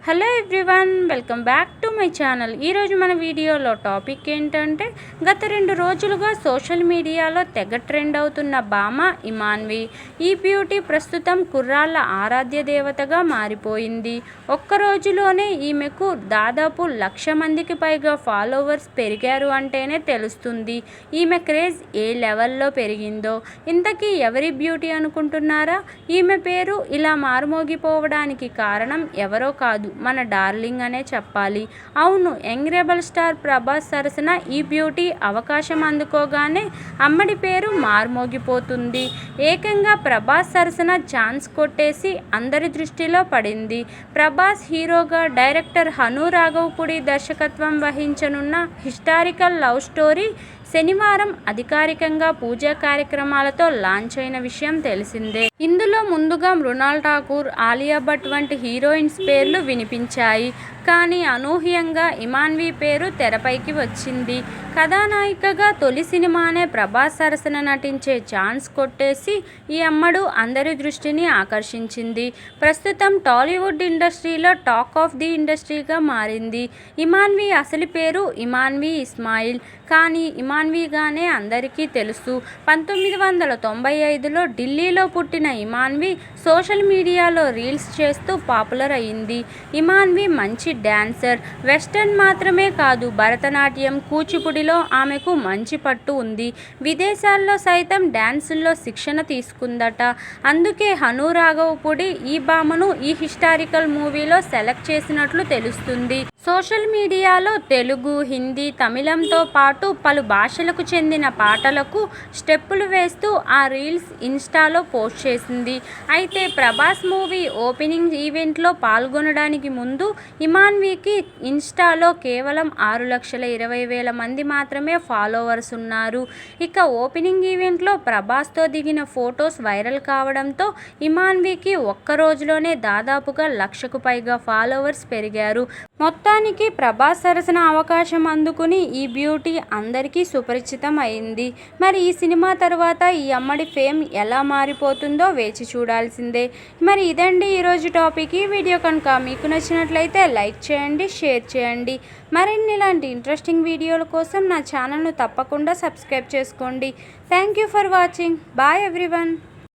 Hello everyone, welcome back to my channel. ఈరోజు మన వీడియోలో టాపిక్ ఏంటంటే, గత 2 రోజులుగా సోషల్ మీడియాలో తెగ ట్రెండ్ అవుతున్న భామ ఇమాన్వి. ఈ బ్యూటీ ప్రస్తుతం కుర్రాళ్ళ ఆరాధ్య దేవతగా మారిపోయింది. ఒక్క రోజులోనే ఈమెకు దాదాపు 1,00,000 మందికి పైగా ఫాలోవర్స్ పెరిగారు అంటేనే తెలుస్తుంది ఈమె క్రేజ్ ఏ లెవెల్లో పెరిగిందో. ఇంతకీ ఎవరి బ్యూటీ అనుకుంటున్నారా? ఈమె పేరు ఇలా మారుమోగిపోవడానికి కారణం ఎవరో కాదు, మన డార్లింగ్ అనే చెప్పాలి. అవును, యంగ్ రెబల్ స్టార్ ప్రభాస్ సరసన ఈ బ్యూటీ అవకాశం అందుకోగానే అమ్మడి పేరు మార్మోగిపోతుంది. ఏకంగా ప్రభాస్ సరసన ఛాన్స్ కొట్టేసి అందరి దృష్టిలో పడింది. ప్రభాస్ హీరోగా డైరెక్టర్ హను రాఘవపూడి దర్శకత్వం వహించనున్న హిస్టారికల్ లవ్ స్టోరీ శనివారం అధికారికంగా పూజా కార్యక్రమాలతో లాంచ్ అయిన విషయం తెలిసిందే. ఇందులో ముందుగా మృణాల్ ఠాకూర్, ఆలియా భట్ వంటి హీరోయిన్స్ పేర్లు వినిపించాయి. కానీ అనూహ్యంగా ఇమాన్వి పేరు తెరపైకి వచ్చింది. కథానాయికగా తొలి సినిమానే ప్రభాస్ సరసన నటించే ఛాన్స్ కొట్టేసి ఈ అమ్మడు అందరి దృష్టిని ఆకర్షించింది. ప్రస్తుతం టాలీవుడ్ ఇండస్ట్రీలో టాక్ ఆఫ్ ది ఇండస్ట్రీగా మారింది. ఇమాన్వి అసలు పేరు ఇమాన్వి ఇస్మాయిల్, కానీ ఇమాన్విగానే అందరికీ తెలుసు. 1995లో ఢిల్లీలో పుట్టిన ఇమాన్వి సోషల్ మీడియాలో రీల్స్ చేస్తూ పాపులర్ అయింది. ఇమాన్వి మంచి డాన్సర్. వెస్టర్న్ మాత్రమే కాదు, భరతనాట్యం, కూచిపూడిలో ఆమెకు మంచి పట్టు ఉంది. విదేశాల్లో సైతం డాన్సుల్లో శిక్షణ తీసుకుందట. అందుకే హను రాఘవపూడి ఈ భామను ఈ హిస్టారికల్ మూవీలో సెలెక్ట్ చేసినట్లు తెలుస్తుంది. సోషల్ మీడియాలో తెలుగు, హిందీ, తమిళంతో పాటు పలు భాషలకు చెందిన పాటలకు స్టెప్పులు వేస్తూ ఆ రీల్స్ ఇన్స్టాలో పోస్ట్ చేసింది. అయితే ప్రభాస్ మూవీ ఓపెనింగ్ ఈవెంట్లో పాల్గొనడానికి ముందు ఇమాన్వికి ఇన్స్టాలో కేవలం 6,20,000 మంది మాత్రమే ఫాలోవర్స్ ఉన్నారు. ఇక ఓపెనింగ్ ఈవెంట్లో ప్రభాస్తో దిగిన ఫొటోస్ వైరల్ కావడంతో ఇమాన్వికి ఒక్క రోజులోనే దాదాపుగా 1,00,000కు పైగా ఫాలోవర్స్ పెరిగారు. మొత్తానికి ప్రభాస్ సరసన అవకాశం అందుకుని ఈ బ్యూటీ అందరికీ సుపరిచితం అయింది. మరి ఈ సినిమా తర్వాత ఈ అమ్మడి ఫేమ్ ఎలా మారిపోతుందో వేచి చూడాల్సిందే. మరి ఇదండి ఈరోజు టాపిక్. ఈ వీడియో కనుక మీకు నచ్చినట్లయితే లైక్ చేయండి, షేర్ చేయండి. మరిన్ని ఇలాంటి ఇంట్రెస్టింగ్ వీడియోల కోసం నా ఛానల్ను తప్పకుండా సబ్స్క్రైబ్ చేసుకోండి. Thank you for watching. Bye everyone.